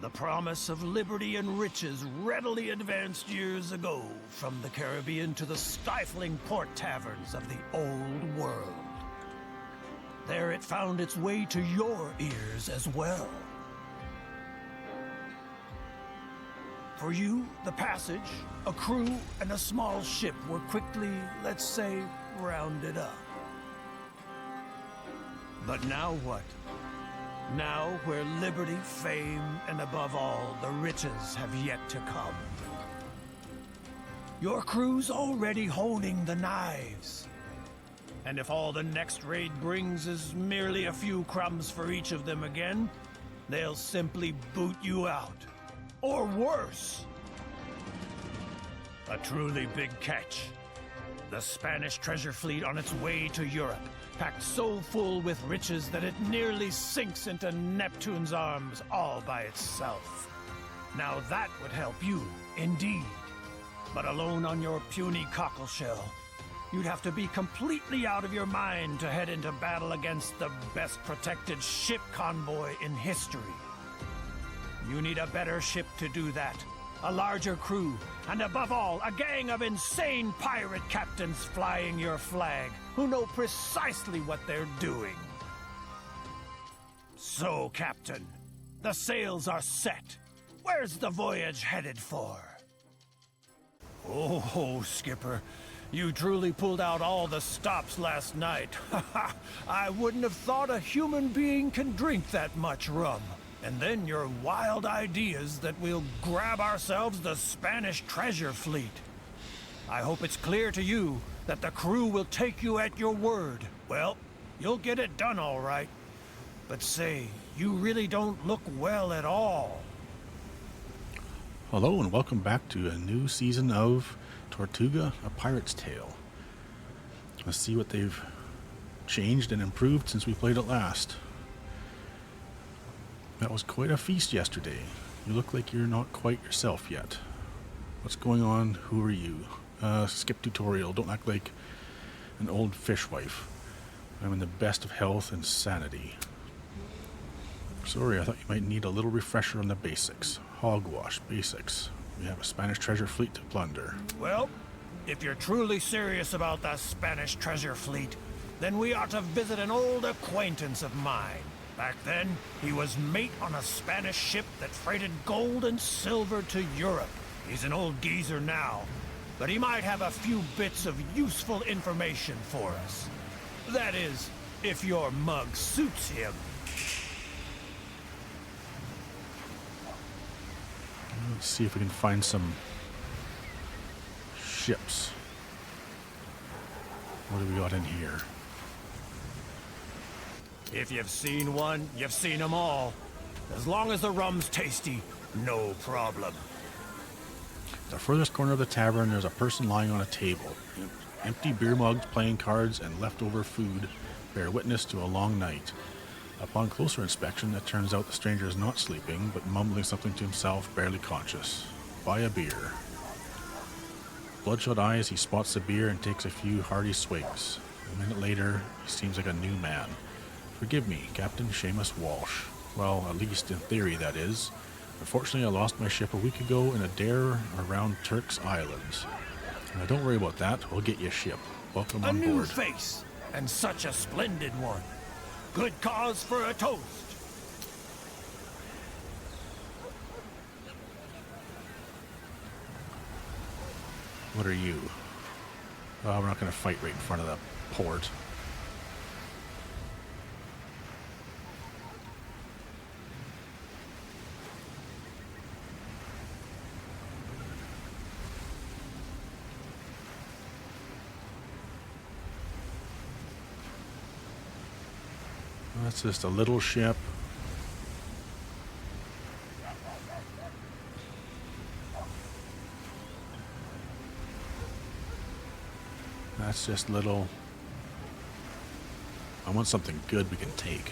The promise of liberty and riches readily advanced years ago from the Caribbean to the stifling port taverns of the Old World. There it found its way to your ears as well. For you, the passage, a crew, and a small ship were quickly, let's say, rounded up. But now what? Now where liberty, fame, and above all, the riches have yet to come. Your crew's already honing the knives. And if all the next raid brings is merely a few crumbs for each of them again, they'll simply boot you out. Or worse. A truly big catch. The Spanish treasure fleet on its way to Europe, packed so full with riches that it nearly sinks into Neptune's arms all by itself. Now that would help you, indeed. But alone on your puny cockleshell, you'd have to be completely out of your mind to head into battle against the best protected ship convoy in history. You need a better ship to do that. A larger crew, and above all, a gang of insane pirate captains flying your flag, who know precisely what they're doing. So, Captain, the sails are set. Where's the voyage headed for? Oh, Skipper, you truly pulled out all the stops last night. I wouldn't have thought a human being can drink that much rum. And then your wild ideas that we'll grab ourselves the Spanish treasure fleet. I hope it's clear to you that the crew will take you at your word. Well, you'll get it done all right. But say, you really don't look well at all. Hello and welcome back to a new season of Tortuga, A Pirate's Tale. Let's see what they've changed and improved since we played it last. That was quite a feast yesterday. You look like you're not quite yourself yet. What's going on? Who are you? Skip tutorial. Don't act like an old fishwife. I'm in the best of health and sanity. Sorry, I thought you might need a little refresher on the basics. Hogwash, basics. We have a Spanish treasure fleet to plunder. Well, if you're truly serious about the Spanish treasure fleet, then we ought to visit an old acquaintance of mine. Back then, he was mate on a Spanish ship that freighted gold and silver to Europe. He's an old geezer now, but he might have a few bits of useful information for us. That is, if your mug suits him. Let's see if we can find some ships. What do we got in here? If you've seen one, you've seen them all. As long as the rum's tasty, no problem. The furthest corner of the tavern, there's a person lying on a table. Empty beer mugs, playing cards, and leftover food bear witness to a long night. Upon closer inspection, it turns out the stranger is not sleeping, but mumbling something to himself, barely conscious. Buy a beer. Bloodshot eyes, he spots the beer and takes a few hearty swigs. A minute later, he seems like a new man. Forgive me, Captain Seamus Walsh. Well, at least in theory, that is. Unfortunately, I lost my ship a week ago in a dare around Turk's Islands. Now, don't worry about that. We'll get you a ship. Welcome on board. A new face, and such a splendid one. Good cause for a toast. What are you? Oh, we're not going to fight right in front of the port. That's just a little ship. That's just little. I want something good we can take.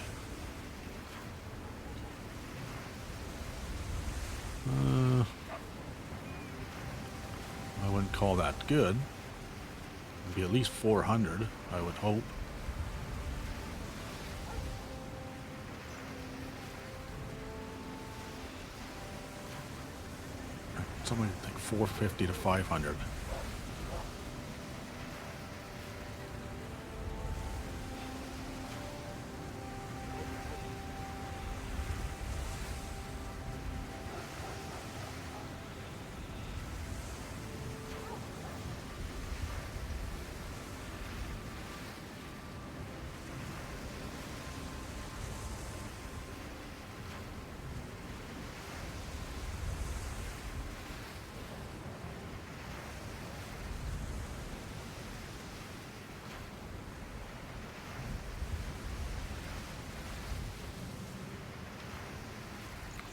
I wouldn't call that good. It'd be at least 400, I would hope. Something like 450 to 500.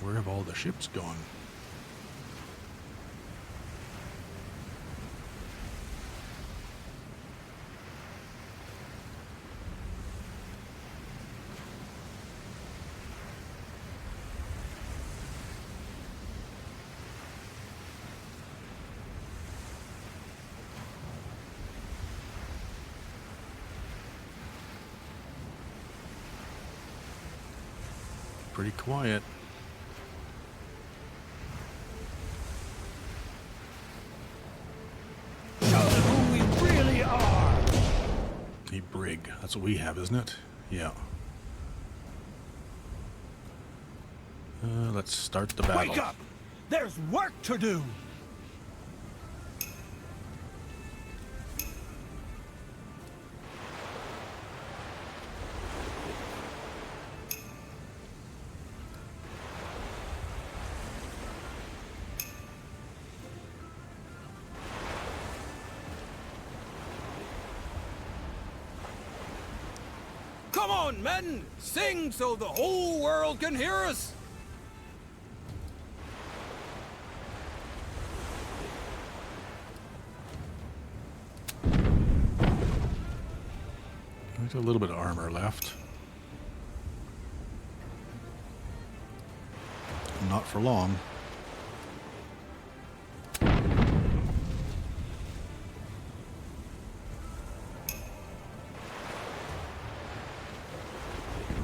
Where have all the ships gone? Pretty quiet. A brig. That's what we have, isn't it? Yeah. Let's start the battle. Wake up! There's work to do! Come on, men! Sing so the whole world can hear us! There's a little bit of armor left. Not for long.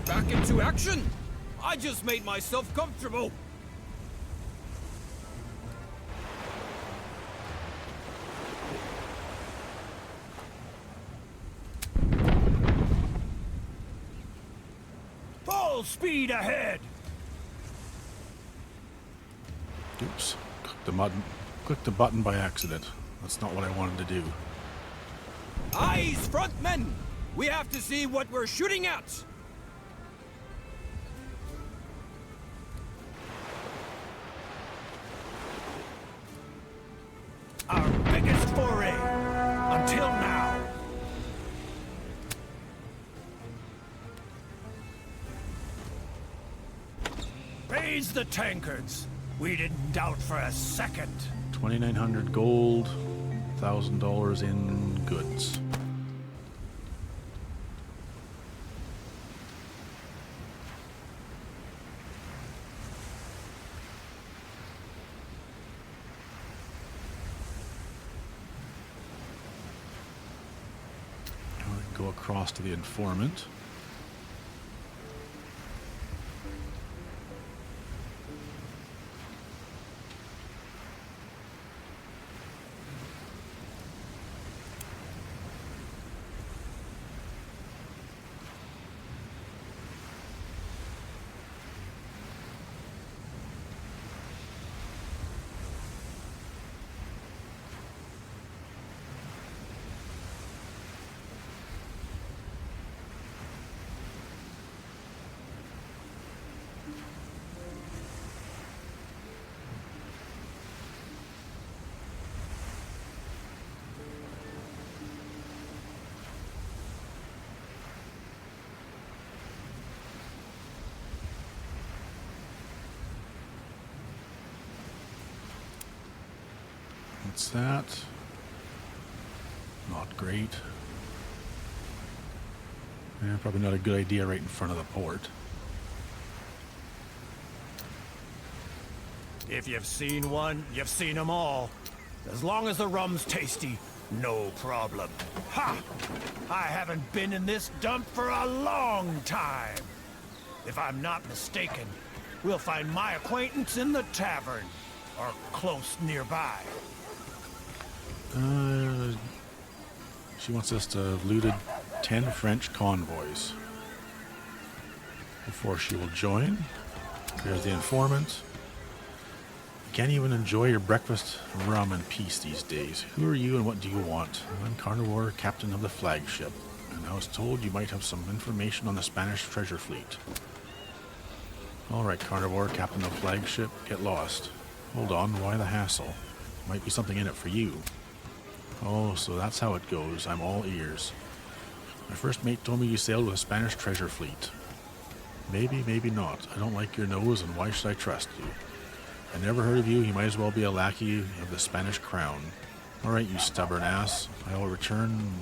Back into action! I just made myself comfortable! Full speed ahead! Oops. Clicked the button by accident. That's not what I wanted to do. Eyes, front men! We have to see what we're shooting at! Our biggest foray until now. Raise the tankards. We didn't doubt for a second. 2,900 gold, $1,000 in goods. Go across to the informant. What's that? Not great. Yeah, probably not a good idea right in front of the port. If you've seen one, you've seen them all. As long as the rum's tasty, no problem. Ha! I haven't been in this dump for a long time. If I'm not mistaken, we'll find my acquaintance in the tavern. or close nearby. She wants us to have looted 10 French convoys before she will join. There's the informant. You can't even enjoy your breakfast rum in peace these days. Who are you and what do you want? I'm Carnivore, captain of the flagship, and I was told you might have some information on the Spanish treasure fleet. Alright, Carnivore, captain of the flagship, get lost. Hold on, why the hassle? Might be something in it for you. Oh, so that's how it goes. I'm all ears. My first mate told me you sailed with a Spanish treasure fleet. Maybe, maybe not. I don't like your nose, and why should I trust you? I never heard of you. You might as well be a lackey of the Spanish crown. Alright, you stubborn ass. I will return.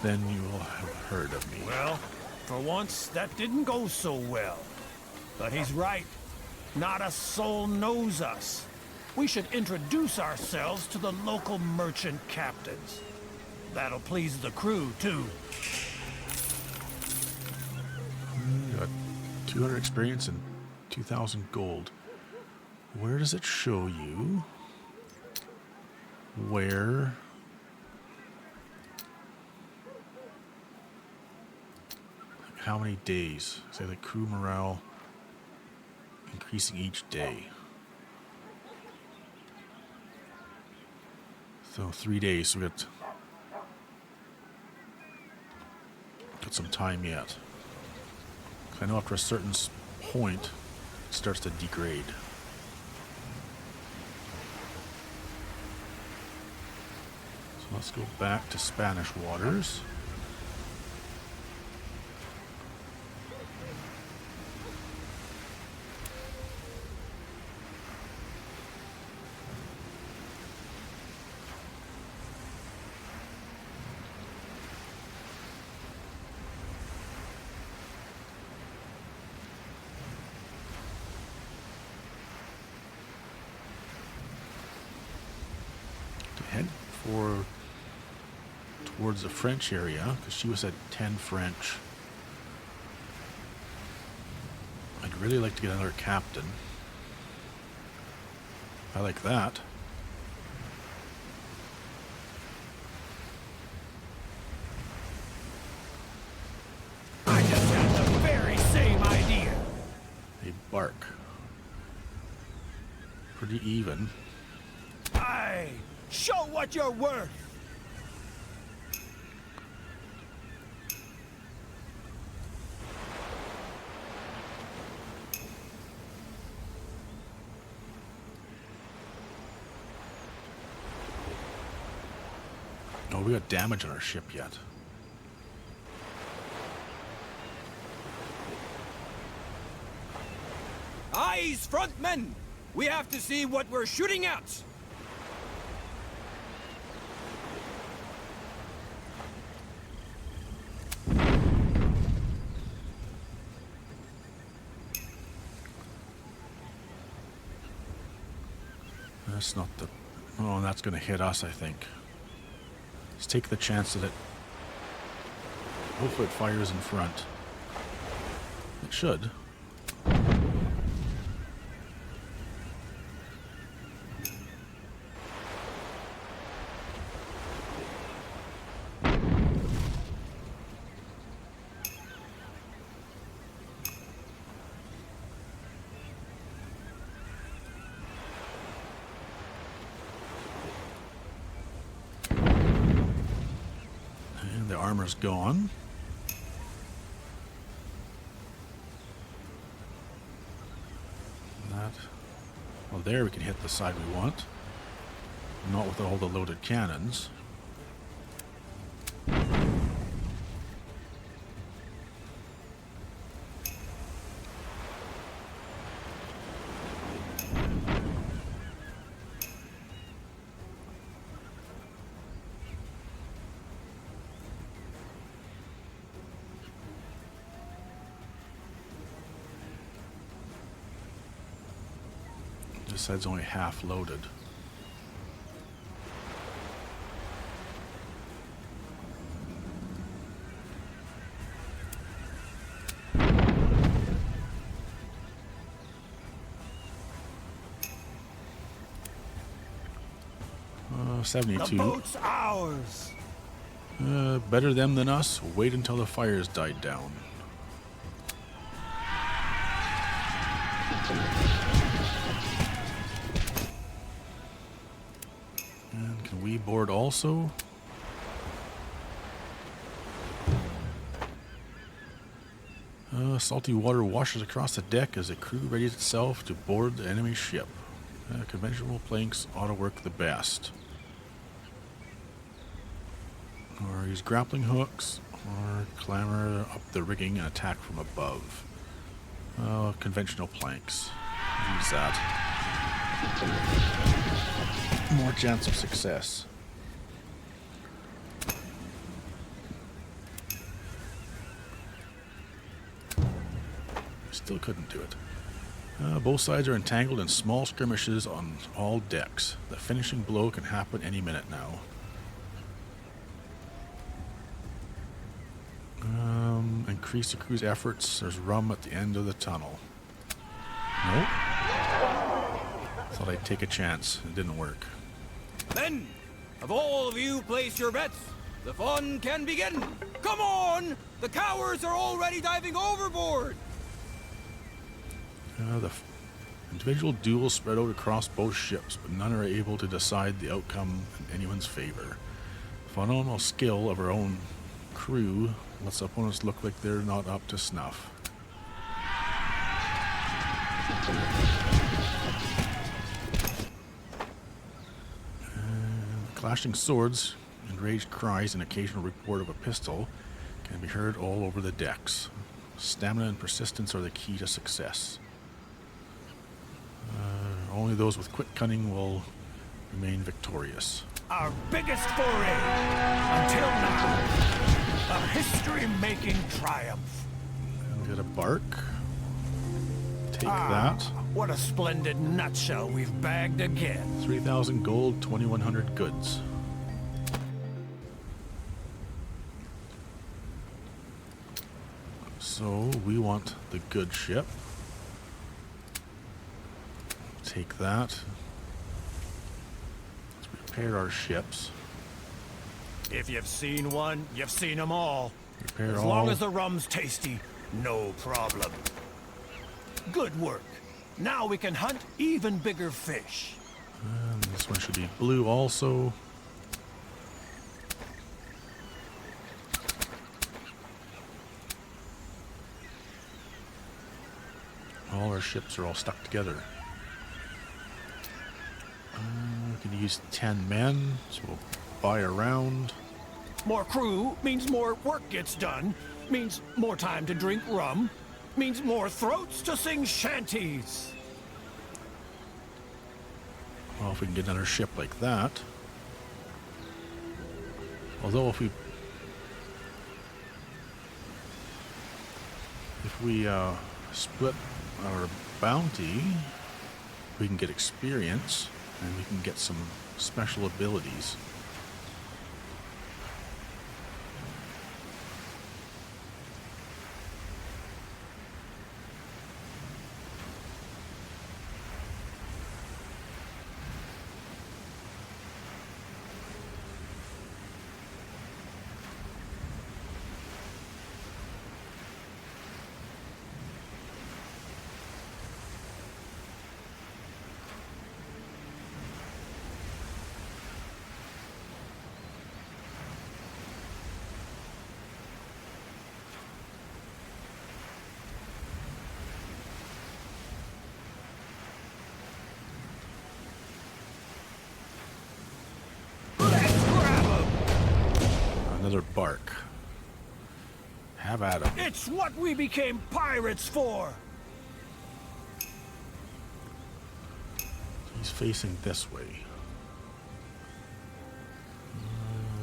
Then you will have heard of me. Well, for once, that didn't go so well. But he's right. Not a soul knows us. We should introduce ourselves to the local merchant captains. That'll please the crew, too. Got 200 experience and 2,000 gold. Where does it show you where how many days? Say the crew morale increasing each day. So 3 days, so we got some time yet. I know after a certain point, it starts to degrade. So let's go back to Spanish waters. Head towards the French area, because she was at 10 French. I'd really like to get another captain. I like that. I just had the very same idea. A bark. Pretty even. Aye, show what you're worth. Oh, we got damage on our ship yet. Eyes, front men! We have to see what we're shooting at! That's not the... Oh, that's going to hit us, I think. Let's take the chance that it... Hopefully it fires in front. It should. And the armor's gone. That... Well, there we can hit the side we want. Not with all the loaded cannons. This side's only half loaded. The 72. boat's ours. Better them than us. Wait until the fires died down. And can we board also? Salty water washes across the deck as the crew readies itself to board the enemy ship. Conventional planks ought to work the best. Or use grappling hooks, or clamber up the rigging and attack from above. Conventional planks. Use that. More chance of success. Still couldn't do it. Both sides are entangled in small skirmishes on all decks. The finishing blow can happen any minute now. Increase the crew's efforts. There's rum at the end of the tunnel. Nope. Thought I'd take a chance. It didn't work. Men, have all of you placed your bets? The fun can begin. Come on! The cowards are already diving overboard! The individual duels spread out across both ships, but none are able to decide the outcome in anyone's favor. Phenomenal skill of our own crew lets opponents look like they're not up to snuff. Clashing swords, enraged cries, and occasional report of a pistol can be heard all over the decks. Stamina and persistence are the key to success. Only those with quick cunning will remain victorious. Our biggest foray until now. A history-making triumph. And we got a bark. Take that. What a splendid nutshell we've bagged again. 3,000 gold, 2,100 goods. So we want the good ship. Take that. Let's repair our ships. If you've seen one, you've seen them all. Repair As all. long as the rum's tasty, no problem. Good work. Now we can hunt even bigger fish. And this one should be blue also. All our ships are all stuck together. We can use 10 men, so we'll buy a round. More crew means more work gets done, means more time to drink rum, means more throats to sing shanties. Well, if we can get another ship like that. Although if we split our bounty, we can get experience and we can get some special abilities. Another bark. Have at 'em. It's what we became pirates for. He's facing this way.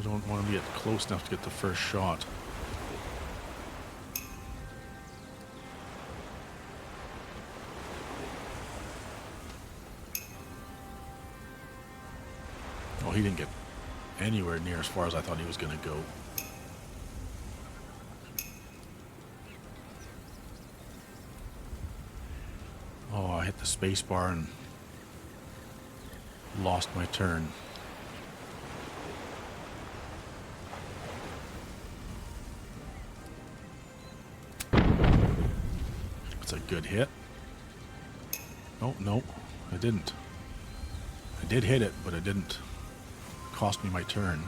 I don't want to get close enough to get the first shot. Oh, he didn't get anywhere near as far as I thought he was going to go. Oh, I hit the space bar and lost my turn. a good hit. Oh, no, I didn't. I did hit it, but it didn't cost me my turn.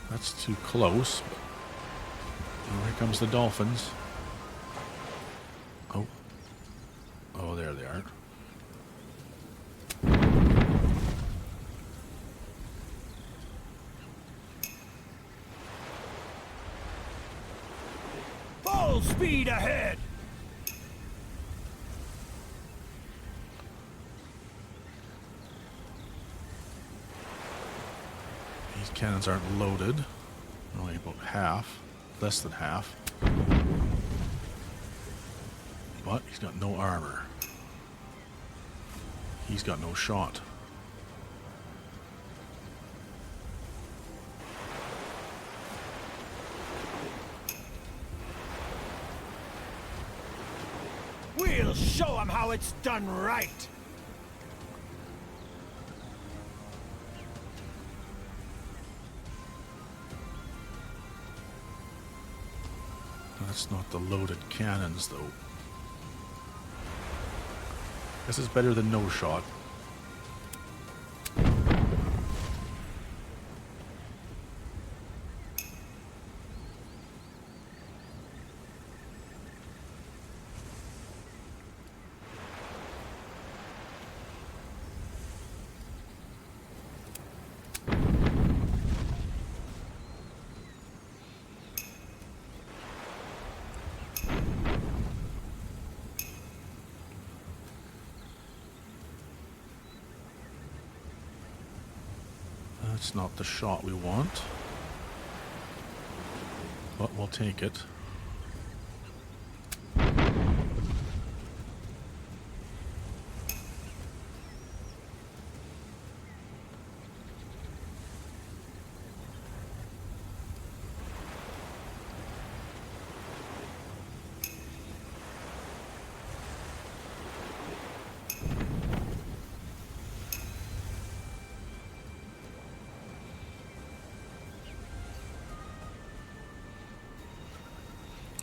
That's too close. Oh, here comes the dolphins. Oh. Oh, there they are. Full speed ahead! These cannons aren't loaded. Only about half. Less than half. But he's got no armor. He's got no shot. We'll show 'em how it's done right! That's not the loaded cannons, though. This is better than no shot. That's not the shot we want, but we'll take it.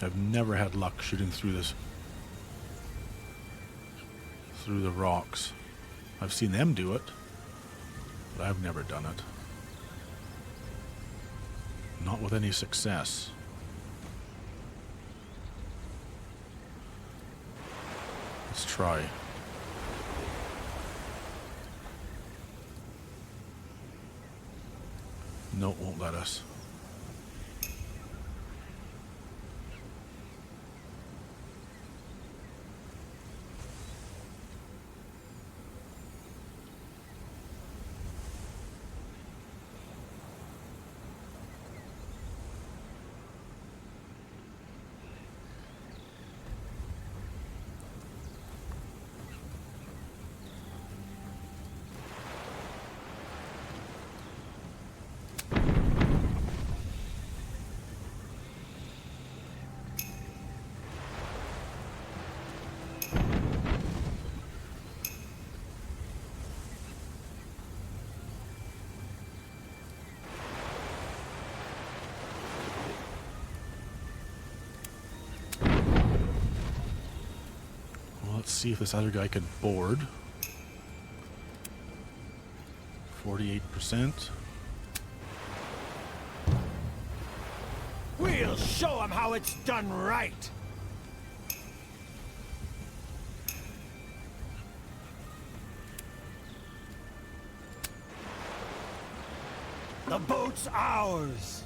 I've never had luck shooting through the rocks. I've seen them do it, but I've never done it. Not with any success. Let's try. No, it won't let us. Let's see if this other guy can board. 48%. We'll show 'em how it's done right! The boat's ours!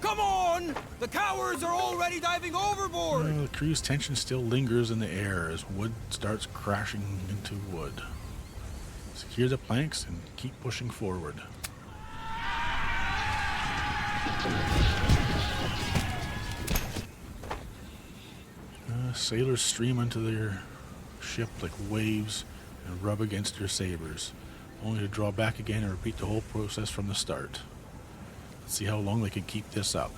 Come on! The cowards are already diving overboard! The crew's tension still lingers in the air as wood starts crashing into wood. Secure the planks and keep pushing forward. Sailors stream into their ship like waves and rub against their sabers, only to draw back again and repeat the whole process from the start. Let's see how long they can keep this up.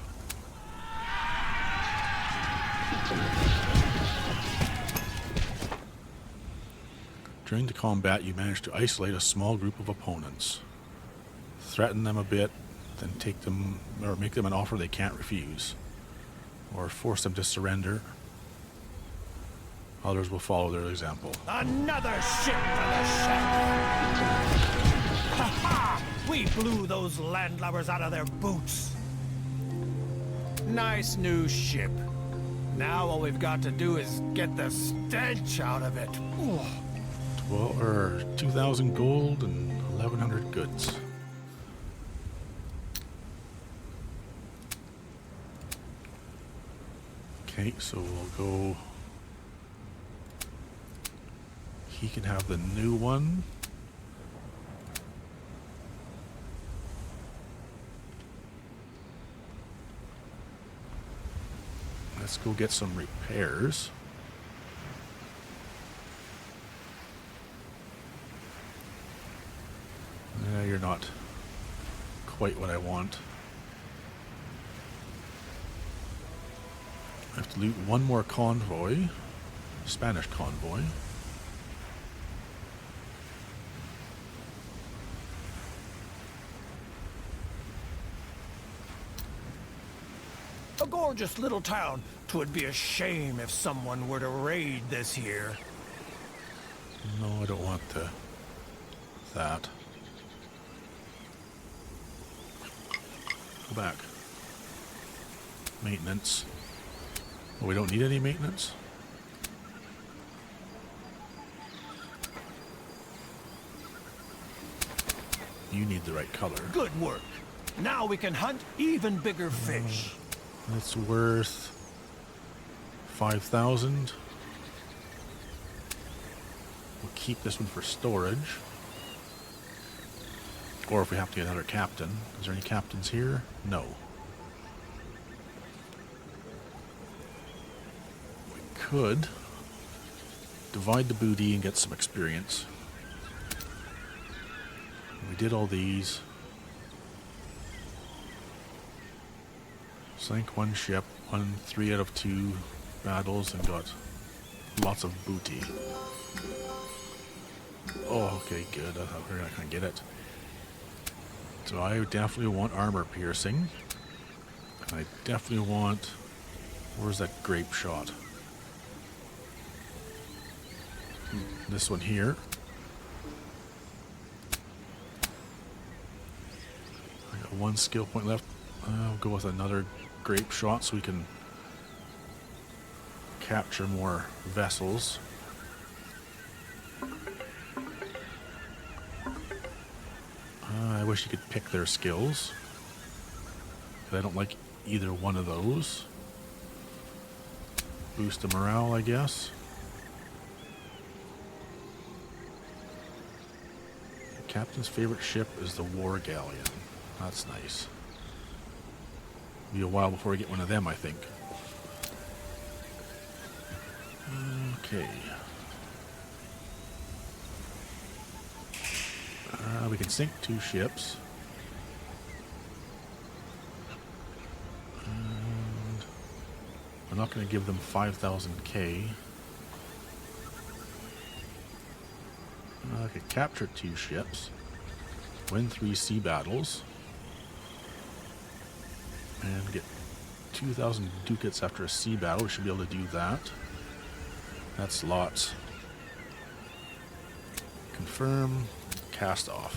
During the combat, you manage to isolate a small group of opponents. Threaten them a bit, then take them, or make them an offer they can't refuse. Or force them to surrender. Others will follow their example. Another ship for the chef! Ha ha! We blew those landlubbers out of their boots. Nice new ship. Now all we've got to do is get the stench out of it. Ooh. 2,000 gold and 1,100 goods. Okay, so we'll go. He can have the new one. Let's go get some repairs. You're not quite what I want. I have to loot one more convoy. Spanish convoy. A gorgeous little town. 'Twould be a shame if someone were to raid this here. No, I don't want that. Go back. Maintenance. Oh, we don't need any maintenance? You need the right color. Good work. Now we can hunt even bigger fish. It's worth 5,000. We'll keep this one for storage. Or if we have to get another captain. Is there any captains here? No. We could divide the booty and get some experience. We did all these. Sank one ship, won 3 out of 2 battles, and got lots of booty. Oh, okay, good. I thought we were not going to get it. So I definitely want armor piercing. I definitely want... Where's that grape shot? This one here. I got 1 skill point left. I'll go with another grape shot so we can capture more vessels. I wish you could pick their skills, but I don't like either one of those. Boost the morale, I guess. The captain's favorite ship is the War Galleon. That's nice. Be a while before we get one of them, I think. Okay. We can sink 2 ships. And I'm not going to give them 5,000k. I could capture 2 ships. Win 3 sea battles. And get 2,000 ducats after a sea battle. We should be able to do that. That's lots. Confirm. Cast off.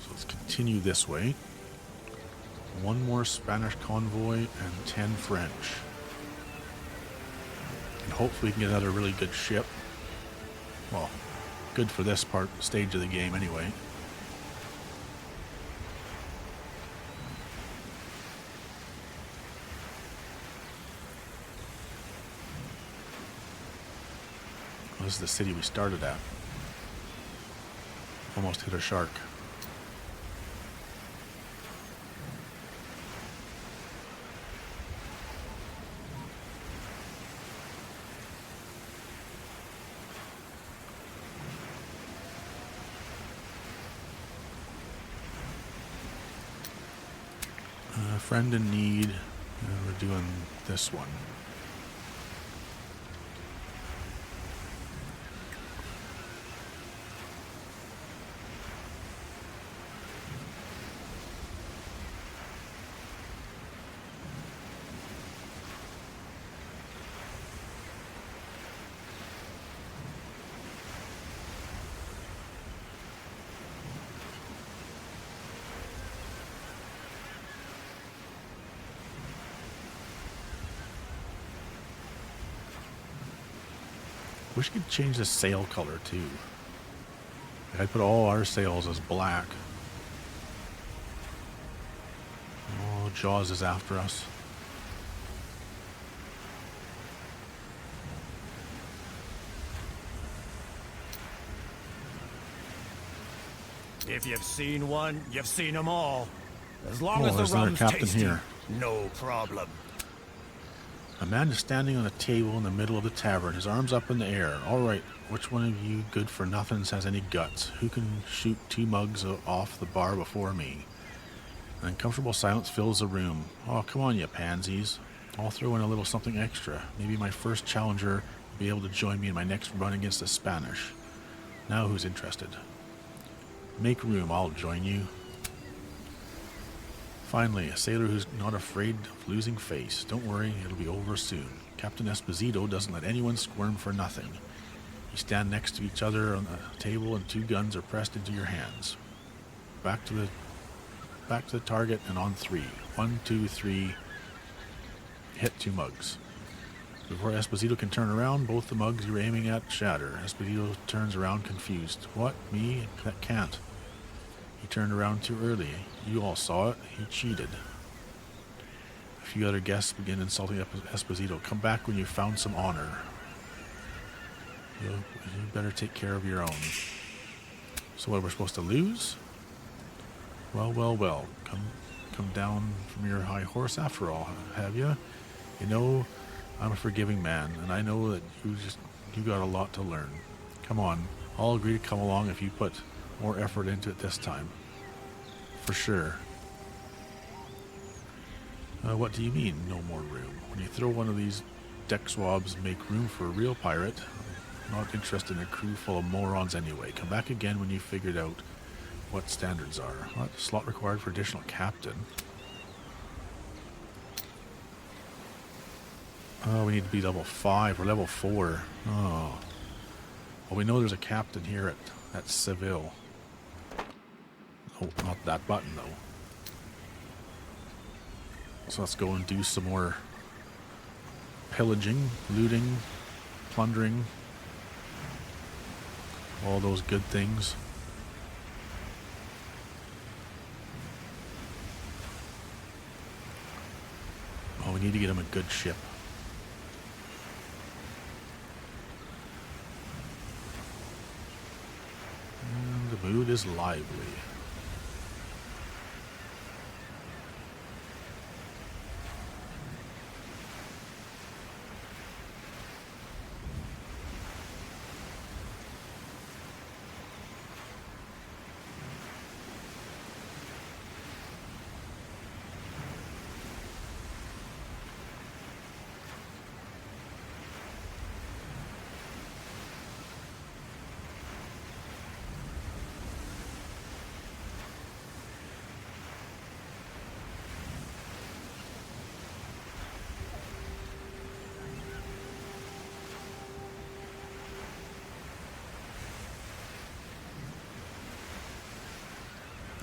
So let's continue this way. 1 more Spanish convoy and 10 French. And hopefully we can get another really good ship. Well, good for this stage of the game anyway. This is the city we started at. Almost hit a shark. Friend in need. We're doing this one. Wish we could change the sail color too. I'd put all our sails as black. Oh, Jaws is after us. If you've seen one, you've seen them all. As long Oh, as there's the another rum's captain tasty, here. no problem. A man is standing on a table in the middle of the tavern, his arms up in the air. All right, which one of you good-for-nothings has any guts? Who can shoot 2 mugs off the bar before me? An uncomfortable silence fills the room. Oh, come on, you pansies. I'll throw in a little something extra. Maybe my first challenger will be able to join me in my next run against the Spanish. Now who's interested? Make room, I'll join you. Finally, a sailor who's not afraid of losing face. Don't worry, it'll be over soon. Captain Esposito doesn't let anyone squirm for nothing. You stand next to each other on a table and 2 guns are pressed into your hands. Back to the target and on 3. 1, 2, 3. Hit 2 mugs. Before Esposito can turn around, both the mugs you're aiming at shatter. Esposito turns around confused. What? Me? That can't. He turned around too early. You all saw it. He cheated. A few other guests begin insulting Esposito. Come back when you've found some honor. You better take care of your own. So what, we're supposed to lose? Well, well, well. Come down from your high horse after all, have you? You know, I'm a forgiving man, and I know that you got a lot to learn. Come on. I'll agree to come along if you put more effort into it this time. For sure. What do you mean, no more room? When you throw one of these deck swabs, make room for a real pirate. I'm not interested in a crew full of morons anyway. Come back again when you've figured out what standards are. What? Slot required for additional captain. Oh, we need to be level 5 or level 4. Oh. Well, we know there's a captain here at Seville. Oh, not that button, though. So let's go and do some more pillaging, looting, plundering. All those good things. Oh, we need to get him a good ship. And the mood is lively.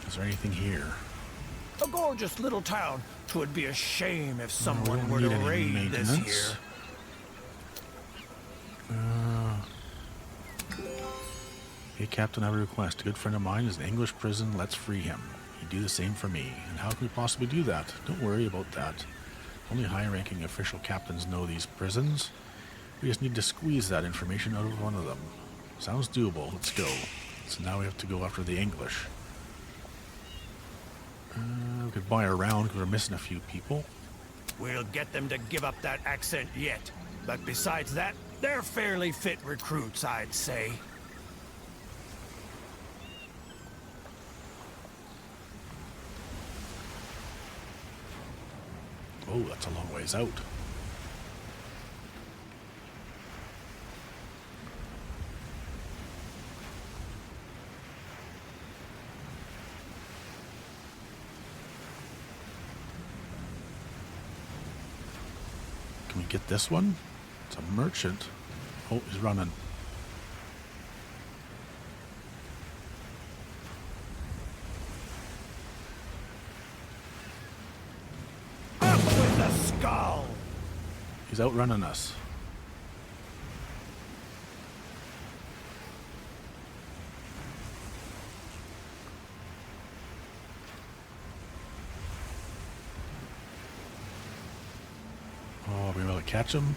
Is there anything here? A gorgeous little town. 'Twould be a shame if someone don't were to need any raid this maintenance. here. Hey, Captain, I have a request. A good friend of mine is in English prison. Let's free him. He'd do the same for me. And how can we possibly do that? Don't worry about that. Only high-ranking official captains know these prisons. We just need to squeeze that information out of one of them. Sounds doable. Let's go. So now we have to go after the English. We could buy a round because we're missing a few people. We'll get them to give up that accent yet. But besides that, they're fairly fit recruits, I'd say. Oh, that's a long ways out. Can we get this one? It's a merchant. Oh, he's running. Up with the skull! He's outrunning us. Oh, are we able to catch him?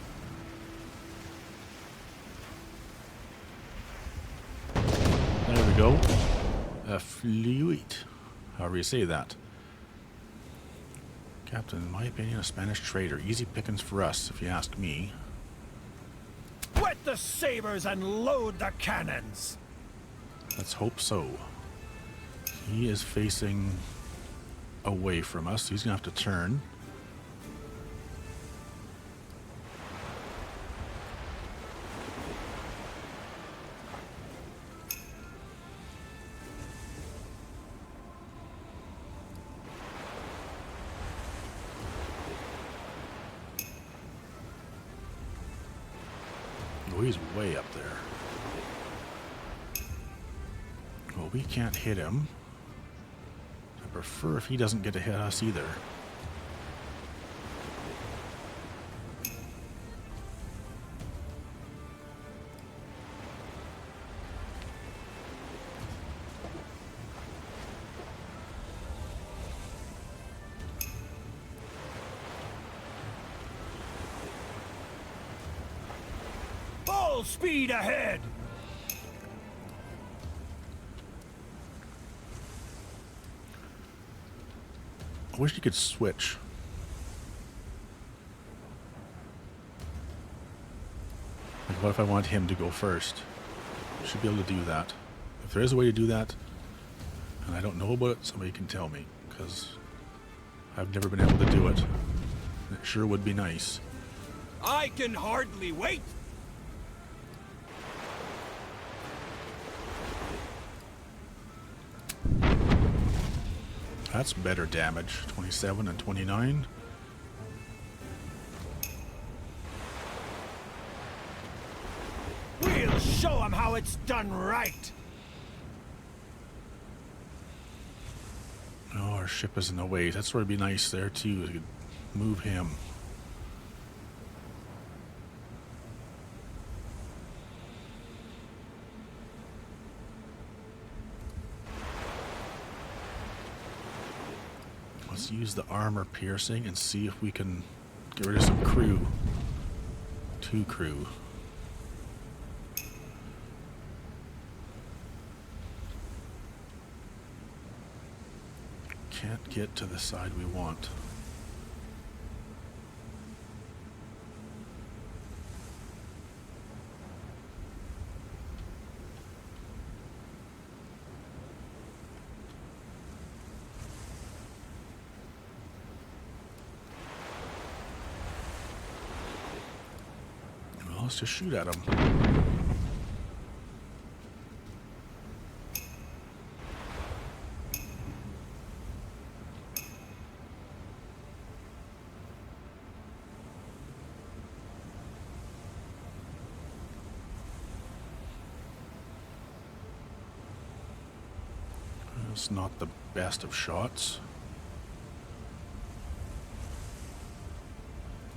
There we go. A fluid. However you say that. Captain, in my opinion, a Spanish trader. Easy pickings for us, if you ask me. Whet the sabers and load the cannons! Let's hope so. He is facing away from us. He's going to have to turn. Oh, he's way up there. Well, we can't hit him. I prefer if he doesn't get to hit us either. Full speed ahead! I wish you could switch. Like, what if I want him to go first? Should be able to do that. If there is a way to do that, and I don't know about it, somebody can tell me, because I've never been able to do it. And it sure would be nice. I can hardly wait. That's better damage. 27 and 29. We'll show 'em how it's done right! Oh, our ship is in the way. That's where it'd be nice there too. We could move him. Let's use the armor piercing and see if we can get rid of some crew. 2 crew. Can't get to the side we want. Well, let's just shoot at him. It's not the best of shots.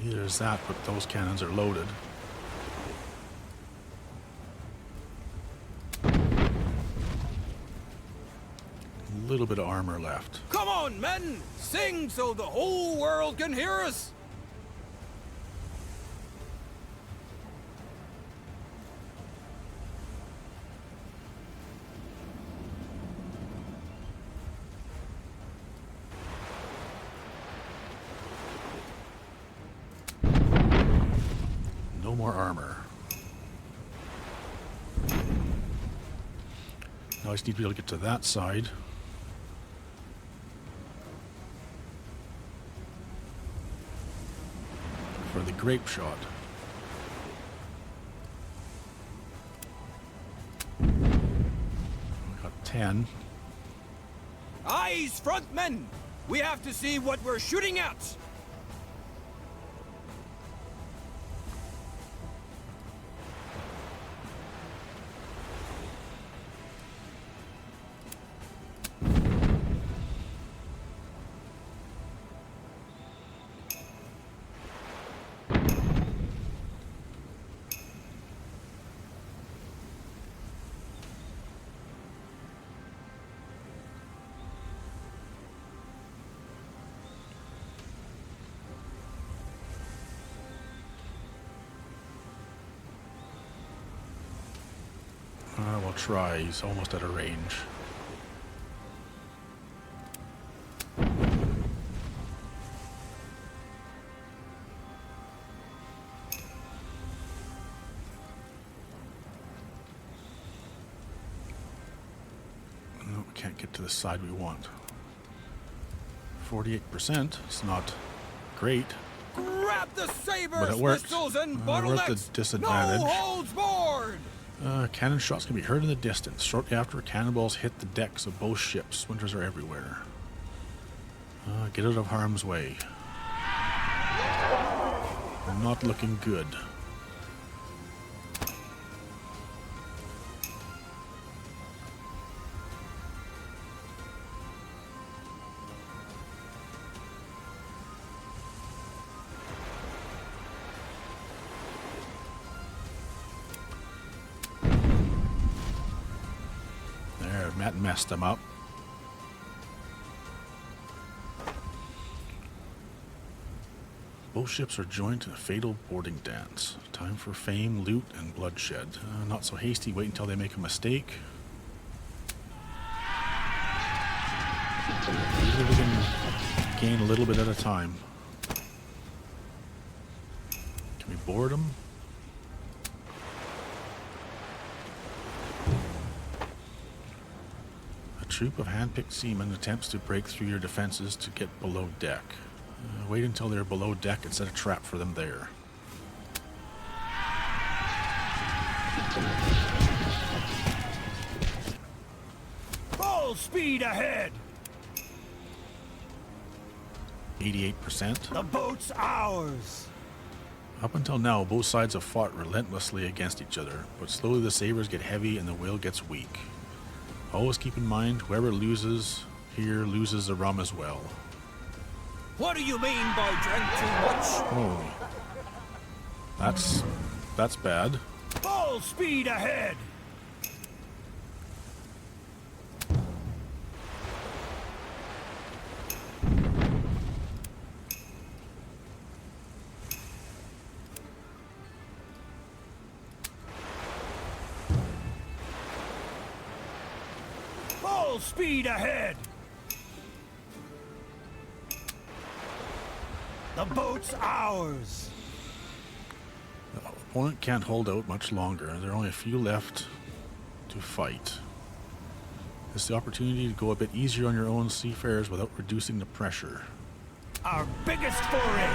Neither is that, but those cannons are loaded. A little bit of armor left. Come on, men! Sing so the whole world can hear us! No more armor. Now I just need to be able to get to that side. for the grape shot. We got 10. Eyes, front men! We have to see what we're shooting at! We'll try. He's almost out of range. No, we can't get to the side we want. 48%. It's not great. Grab the sabers, But it worked. pistols, and We're at the bottlenecks! disadvantage. No holds barred! Cannon shots can be heard in the distance. Shortly after, cannonballs hit the decks of both ships. Splinters are everywhere. Get out of harm's way. Not looking good. That messed them up. Both ships are joined in a fatal boarding dance. Time for fame, loot, and bloodshed. Not so hasty, wait until they make a mistake. Usually we can gain a little bit at a time. Can we board them? A troop of hand-picked seamen attempts to break through your defenses to get below deck. Wait until they're below deck and set a trap for them there. Full speed ahead! 88%. The boat's ours! Up until now, both sides have fought relentlessly against each other, but slowly the sabers get heavy and the will gets weak. Always keep in mind, whoever loses here loses the rum as well. What do you mean by drank too much? Oh. That's bad. Full speed ahead! Full speed ahead! The boat's ours! The opponent can't hold out much longer. There are only a few left to fight. This is the opportunity to go a bit easier on your own seafarers without reducing the pressure. Our biggest foray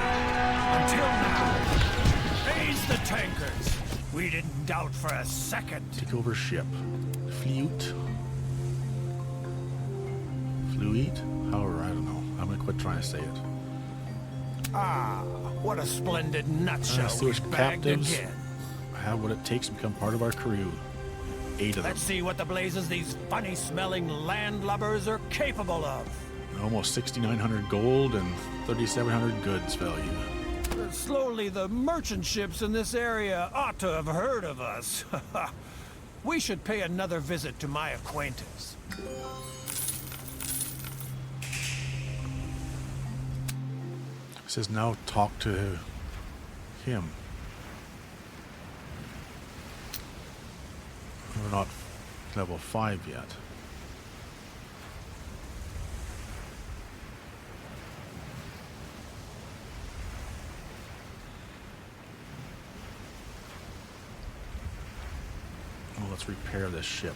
until now. Raise the tankers. We didn't doubt for a second. Take over ship. Fleet. Fluid? However, I don't know. I'm gonna quit trying to say it. Ah, what a splendid nutshell. Stewart's we've bagged captives again. have what it takes to become part of our crew. 8 of them. Let's see what the blazes these funny-smelling landlubbers are capable of. Almost 6,900 gold and 3,700 goods value. Slowly, the merchant ships in this area ought to have heard of us. We should pay another visit to my acquaintance. It says now talk to him. We're not level 5 yet. Well, let's repair this ship.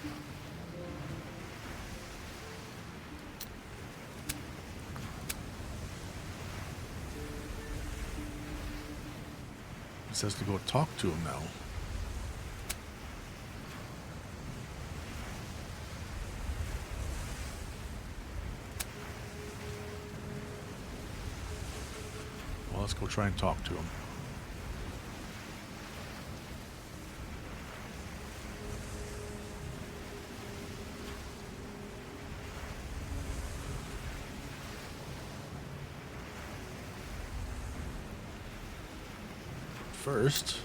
It says to go talk to him now. Well, let's go try and talk to him. First,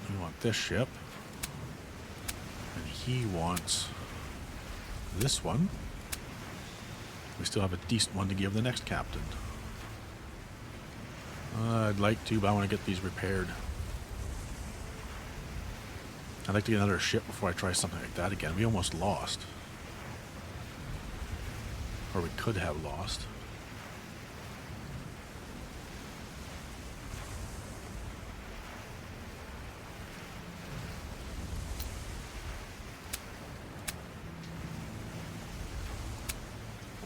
we want this ship, and he wants this one. We still have a decent one to give the next captain. I'd like to, but I want to get these repaired. I'd like to get another ship before I try something like that again. We almost lost. Or we could have lost.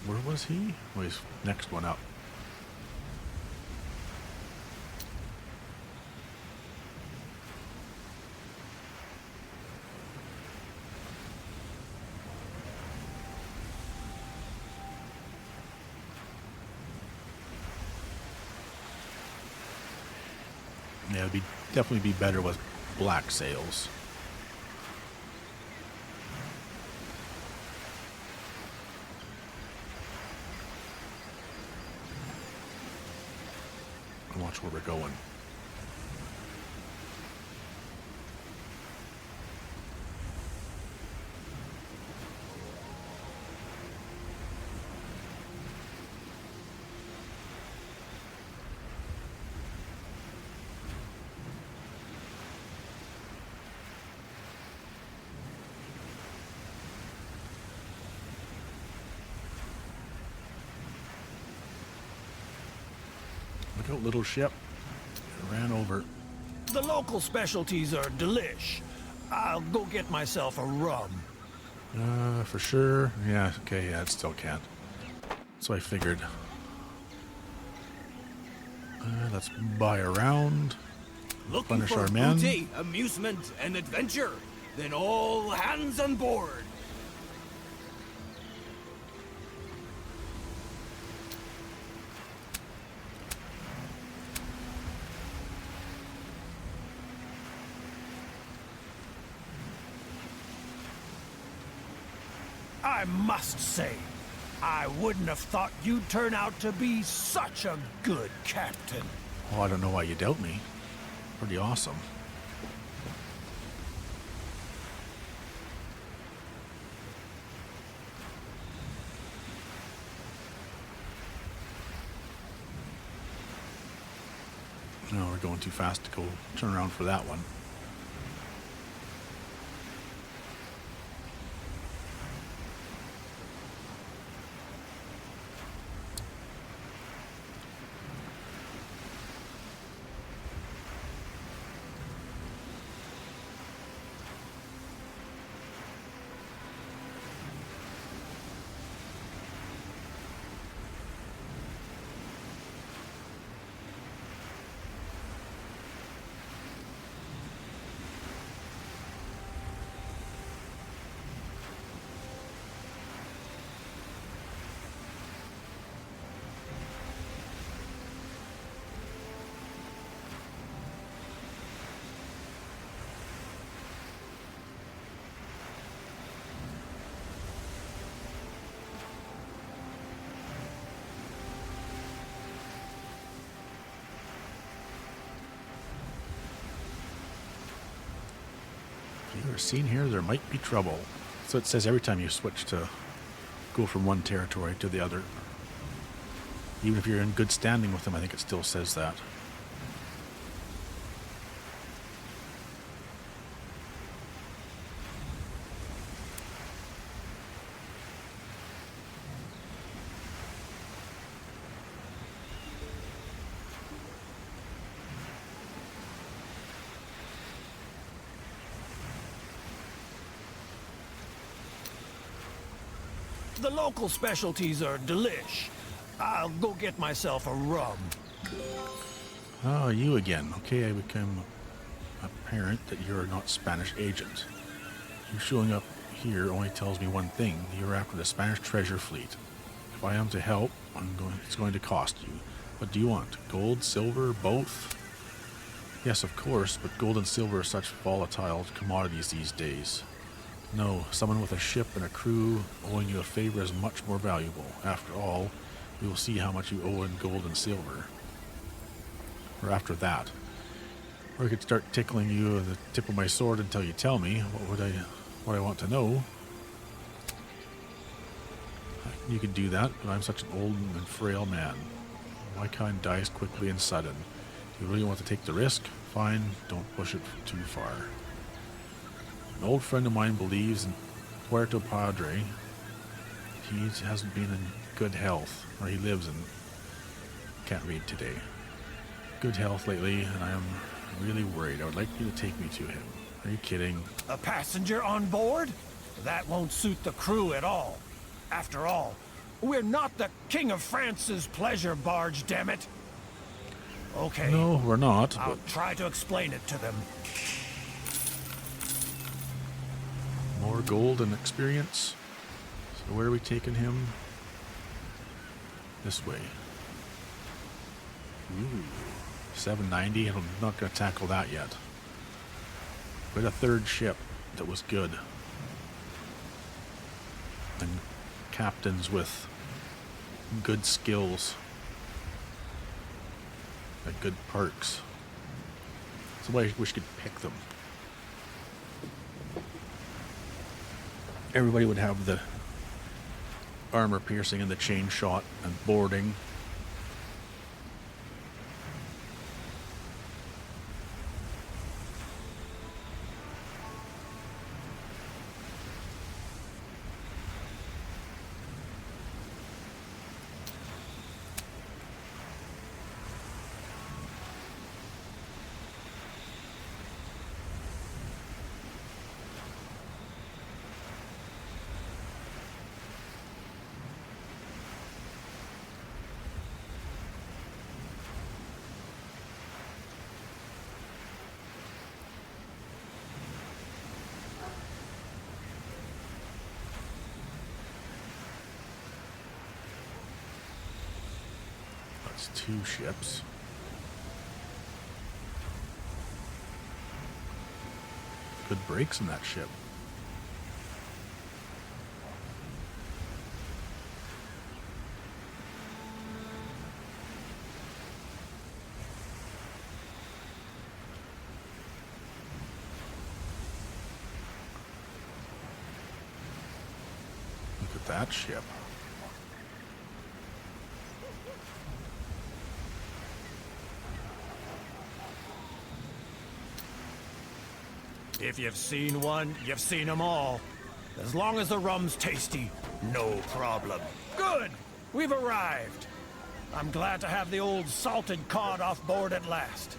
Where was he? Oh, he's next one up. Yeah, it'd be definitely be better with black sails. And watch where we're going. Look out, little ship. It ran over. The local specialties are delish. I'll go get myself a rum. For sure. Yeah, okay, yeah, it still can't. So I figured. Let's buy a round. Looking Punish for our men. booty, amusement, and adventure? Then all hands on board. I must say, I wouldn't have thought you'd turn out to be such a good captain. Oh, I don't know why you doubt me. Pretty awesome. No, we're going too fast to go turn around for that one. If you're seen here, there might be trouble. So it says every time you switch to go from one territory to the other. Even if you're in good standing with them, I think it still says that. The local specialties are delish. I'll go get myself a rum. Oh, you again. Okay, I become apparent that you're not Spanish agent. You showing up here only tells me one thing. You're after the Spanish treasure fleet. If I am to help, it's going to cost you. What do you want? Gold, silver, both? Yes, of course, but gold and silver are such volatile commodities these days. No, someone with a ship and a crew owing you a favor is much more valuable. After all, we will see how much you owe in gold and silver. Or after that. Or I could start tickling you with the tip of my sword until you tell me what I want to know. You could do that, but I'm such an old and frail man. My kind dies quickly and sudden. You really want to take the risk? Fine, don't push it too far. An old friend of mine believes in Puerto Padre. He hasn't been in good health, or he lives in... Can't read today. Good health lately, and I am really worried. I would like you to take me to him. Are you kidding? A passenger on board? That won't suit the crew at all. After all, we're not the King of France's pleasure barge, damn it. Okay. No, we're not. I'll try to explain it to them. More gold and experience. So where are we taking him? This way. Ooh. 790. I'm not going to tackle that yet. We had a third ship that was good. And captains with good skills. And good perks. So I wish we could pick them. Everybody would have the armor piercing and the chain shot and boarding. That's 2 ships. Good brakes in that ship. Look at that ship. If you've seen one, you've seen them all. As long as the rum's tasty, no problem. Good! We've arrived. I'm glad to have the old salted cod off board at last.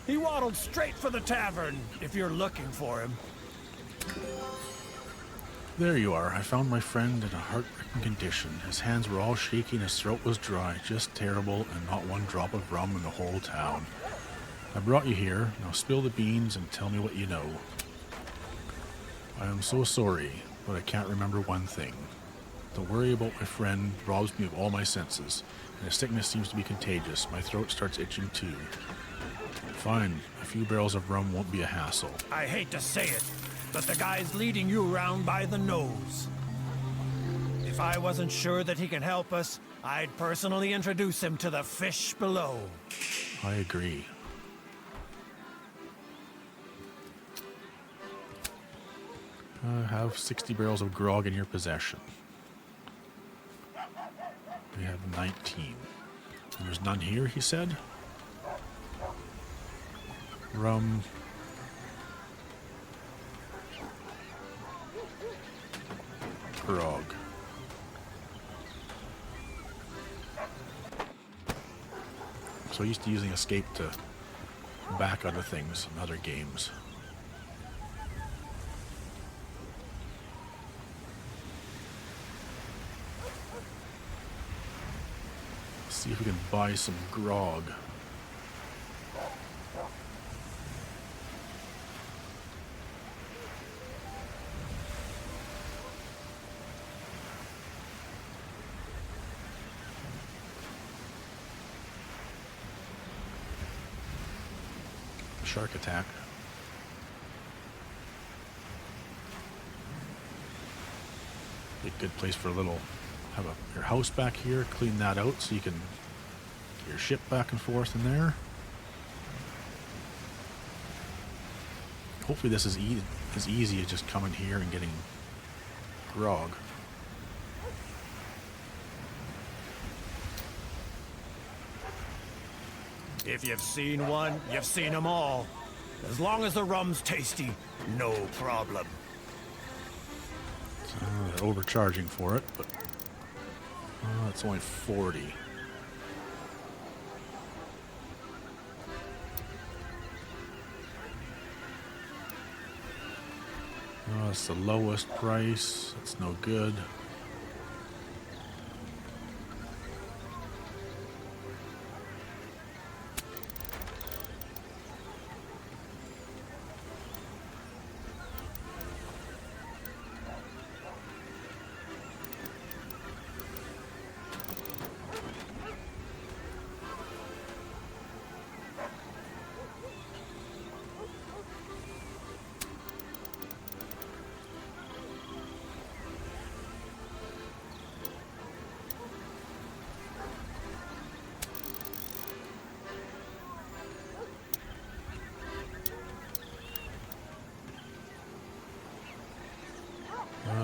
He waddled straight for the tavern, if you're looking for him. There you are. I found my friend in a heartbreaking condition. His hands were all shaky and his throat was dry. Just terrible, and not one drop of rum in the whole town. I brought you here. Now spill the beans and tell me what you know. I am so sorry, but I can't remember one thing. The worry about my friend robs me of all my senses, and his sickness seems to be contagious. My throat starts itching too. Fine, a few barrels of rum won't be a hassle. I hate to say it, but the guy's leading you around by the nose. If I wasn't sure that he can help us, I'd personally introduce him to the fish below. I agree. Have 60 barrels of grog in your possession. We have 19. And there's none here, he said? Rum. Grog. So used to using escape to back out of things in other games. See if we can buy some grog. Shark attack. Be a good place for a little, have your house back here, clean that out so you can get your ship back and forth in there. Hopefully this is as easy as just coming here and getting grog. If you've seen one, you've seen them all. As long as the rum's tasty, no problem. They're overcharging for it, but it's only 40. Oh, it's the lowest price. That's no good.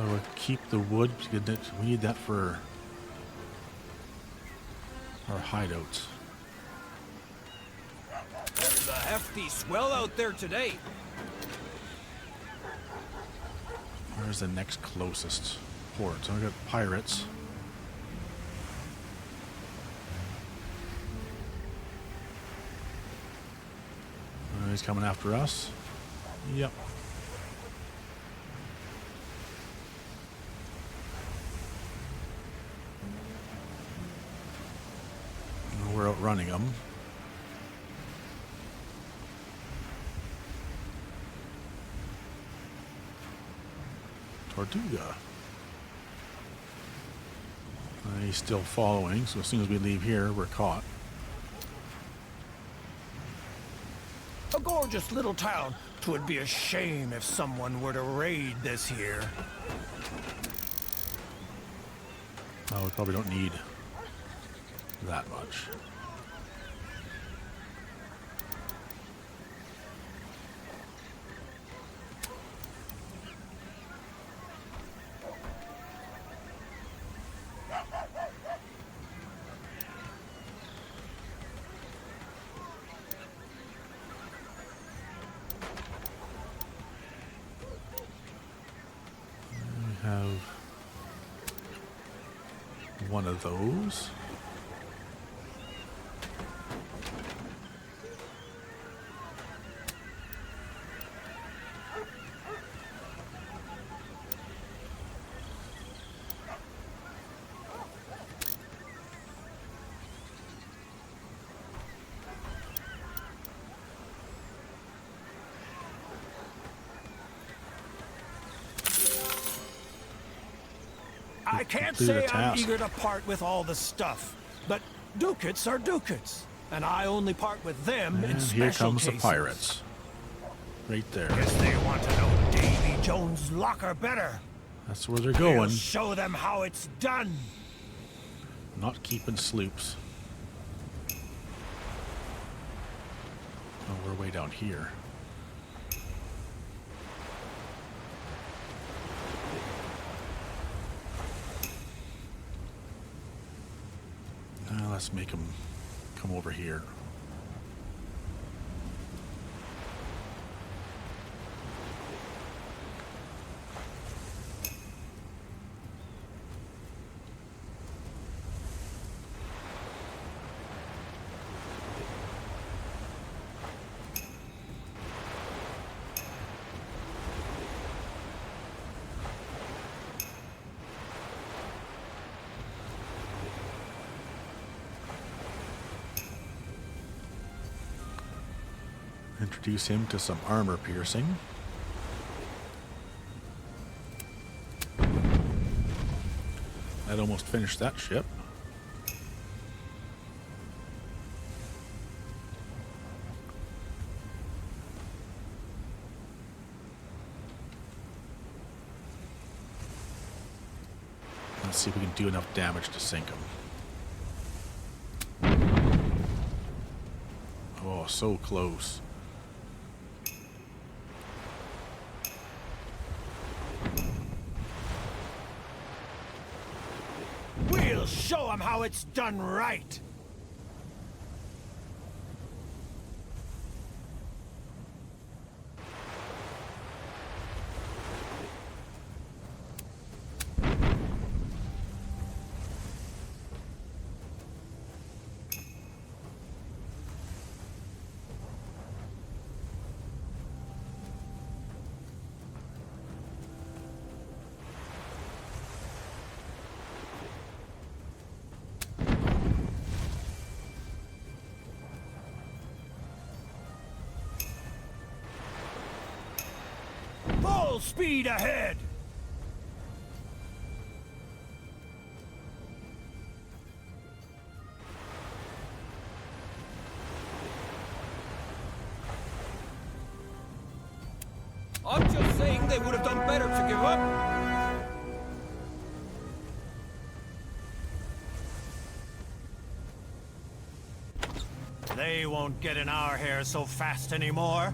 We'll keep the wood. We need that for our hideouts. There's a hefty swell out there today. Where's the next closest port? So I got pirates. He's coming after us. Yep. We're outrunning them. Tortuga. He's still following, so as soon as we leave here, we're caught. A gorgeous little town. 'Twould be a shame if someone were to raid this here. Oh, we probably don't need that much. We have one of those. I can't Complete say a I'm task. eager to part with all the stuff, but ducats are ducats, and I only part with them in And special here comes cases. the pirates. Right there. Guess they want to know Davy Jones' locker better. That's where they're We'll going. show them how it's done. Not keeping sloops. Oh, we're way down here. Now let's make them come over here. Introduce him to some armor piercing. That almost finished that ship. Let's see if we can do enough damage to sink him. Oh, so close. We'll show 'em how it's done right. Full speed ahead! I'm just saying they would have done better to give up. They won't get in our hair so fast anymore.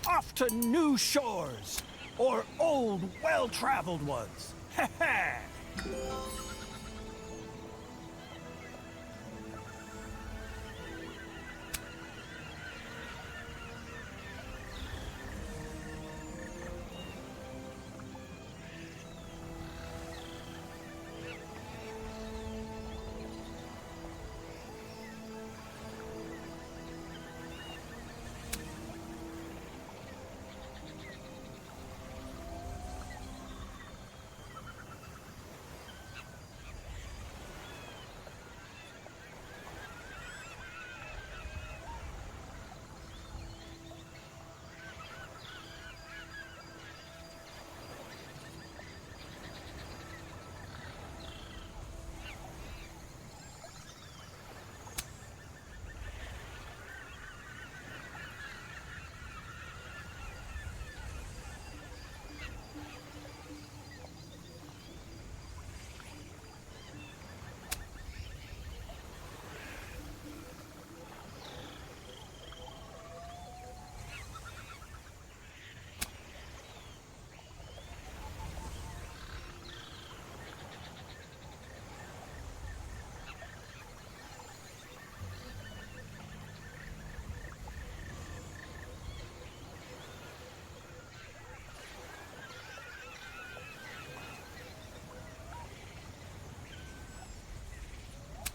Off to new shores, or old, well-traveled ones. Ha ha!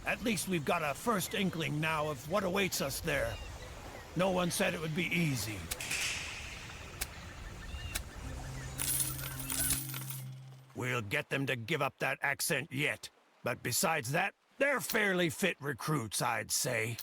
At least we've got a first inkling now of what awaits us there. No one said it would be easy. We'll get them to give up that accent yet. But besides that, they're fairly fit recruits, I'd say.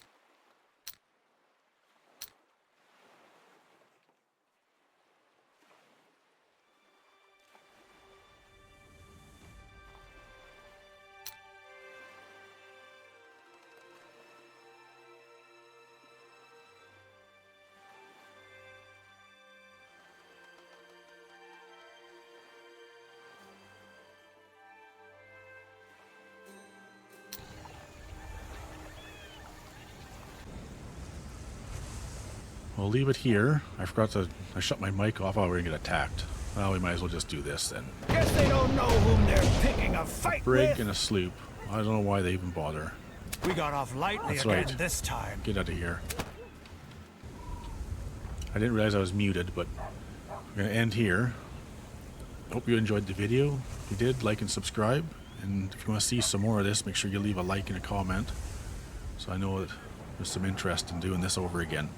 we'll leave it here. I shut my mic off. Oh, we're gonna get attacked. Well, we might as well just do this then. Guess they don't know whom they're picking a fight Brig with. and a sloop. I don't know why they even bother. We got off lightly That's again right. this time. Get out of here. I didn't realize I was muted, but we're gonna end here. Hope you enjoyed the video. If you did, like and subscribe. And if you want to see some more of this, make sure you leave a like and a comment, so I know that there's some interest in doing this over again.